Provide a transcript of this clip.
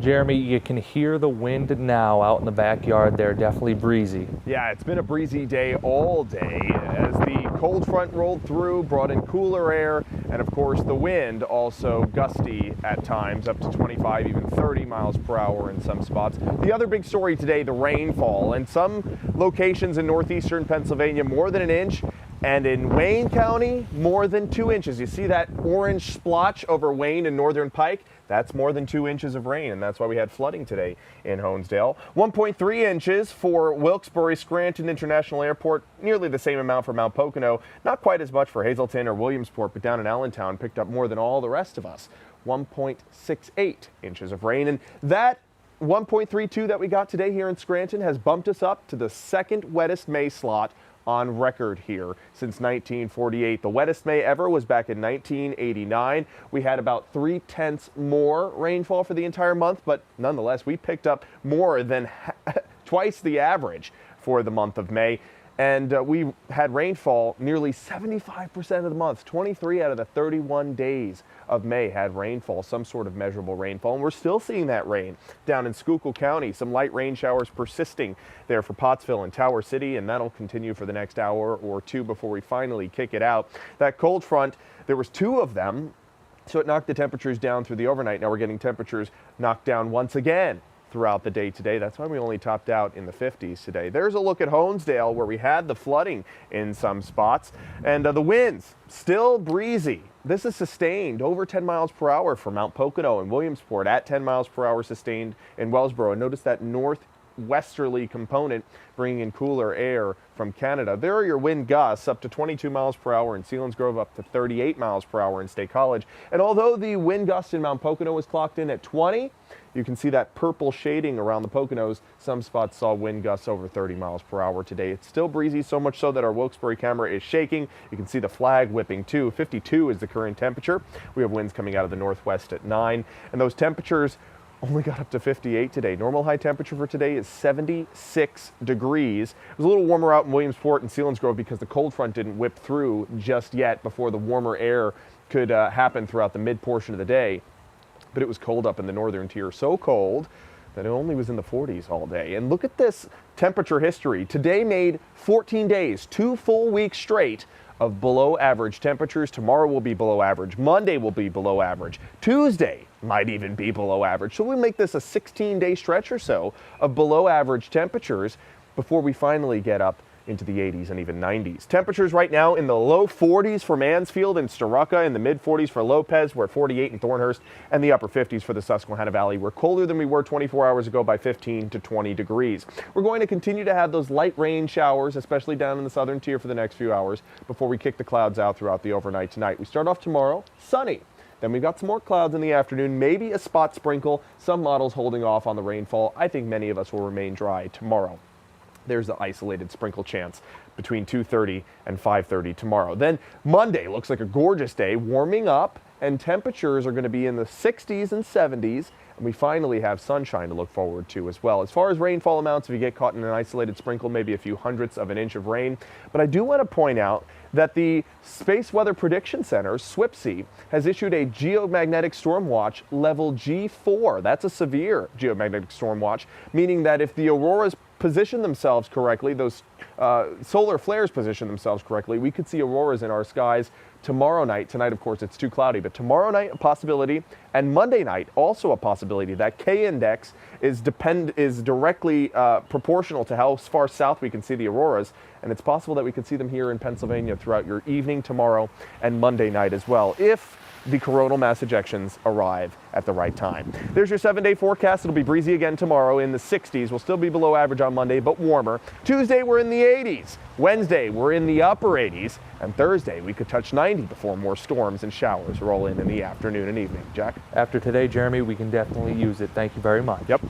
Jeremy, you can hear the wind now out in the backyard there, definitely breezy. Yeah, it's been a breezy day all day as the cold front rolled through, brought in cooler air, and of course the wind also gusty at times, up to 25, even 30 miles per hour in some spots. The other big story today, the rainfall. In some locations in northeastern Pennsylvania, more than an inch. And in Wayne County, more than 2 inches. You see that orange splotch over Wayne and Northern Pike? That's more than 2 inches of rain, and that's why we had flooding today in Honesdale. 1.3 inches for Wilkes-Barre Scranton International Airport, nearly the same amount for Mount Pocono. Not quite as much for Hazleton or Williamsport, but down in Allentown picked up more than all the rest of us. 1.68 inches of rain, and that 1.32 that we got today here in Scranton has bumped us up to the second wettest May slot on record here since 1948. The wettest May ever was back in 1989. We had about 3/10 more rainfall for the entire month, but nonetheless, we picked up more than twice the average for the month of May. And we had rainfall nearly 75% of the month. 23 out of the 31 days of May had rainfall, some sort of measurable rainfall. And we're still seeing that rain down in Schuylkill County. Some light rain showers persisting there for Pottsville and Tower City, and that'll continue for the next hour or two before we finally kick it out. That cold front, there was 2 of them, so it knocked the temperatures down through the overnight. Now we're getting temperatures knocked down once again throughout the day today. That's why we only topped out in the 50s today. There's a look at Honesdale, where we had the flooding in some spots, and the winds still breezy. This is sustained over 10 miles per hour for Mount Pocono and Williamsport, at 10 miles per hour sustained in Wellsboro. And notice that northwesterly component bringing in cooler air from Canada. There are your wind gusts up to 22 miles per hour in Selinsgrove, up to 38 miles per hour in State College. And although the wind gust in Mount Pocono was clocked in at 20, you can see that purple shading around the Poconos. Some spots saw wind gusts over 30 miles per hour today. It's still breezy, so much so that our Wilkes-Barre camera is shaking. You can see the flag whipping too. 52 is the current temperature. We have winds coming out of the northwest at 9, and those temperatures only got up to 58 today. Normal high temperature for today is 76 degrees. It was a little warmer out in Williamsport and Selinsgrove because the cold front didn't whip through just yet before the warmer air could happen throughout the mid portion of the day. But it was cold up in the northern tier, so cold that it only was in the 40s all day. And look at this temperature history. Today made 14 days, 2 full weeks straight of below average temperatures. Tomorrow will be below average. Monday will be below average. Tuesday might even be below average. So we make this a 16-day stretch or so of below average temperatures before we finally get up into the 80s and even 90s. Temperatures right now in the low 40s for Mansfield and Storuca, in the mid 40s for Lopez. We're at 48 in Thornhurst, and the upper 50s for the Susquehanna Valley. We're colder than we were 24 hours ago by 15 to 20 degrees. We're going to continue to have those light rain showers, especially down in the southern tier for the next few hours before we kick the clouds out throughout the overnight tonight. We start off tomorrow sunny. Then we got some more clouds in the afternoon, maybe a spot sprinkle. Some models holding off on the rainfall. I think many of us will remain dry tomorrow. There's the isolated sprinkle chance between 2:30 and 5:30 tomorrow. Then Monday looks like a gorgeous day, warming up, and temperatures are going to be in the 60s and 70s. And we finally have sunshine to look forward to as well. As far as rainfall amounts, if you get caught in an isolated sprinkle, maybe a few hundredths of an inch of rain. But I do want to point out that the Space Weather Prediction Center, SWPC, has issued a geomagnetic storm watch level G4. That's a severe geomagnetic storm watch, meaning that if the auroras position themselves correctly, those solar flares position themselves correctly, we could see auroras in our skies tomorrow night. Tonight, of course, it's too cloudy, but tomorrow night, a possibility, and Monday night, also a possibility. That K-index is directly proportional to how far south we can see the auroras, and it's possible that we could see them here in Pennsylvania throughout your evening tomorrow and Monday night as well, if the coronal mass ejections arrive at the right time. There's your 7-day forecast. It'll be breezy again tomorrow in the 60s. We'll still be below average on Monday, but warmer. Tuesday, we're in the 80s. Wednesday, we're in the upper 80s. And Thursday, we could touch 90 before more storms and showers roll in the afternoon and evening. Jack? After today, Jeremy, we can definitely use it. Thank you very much. Yep.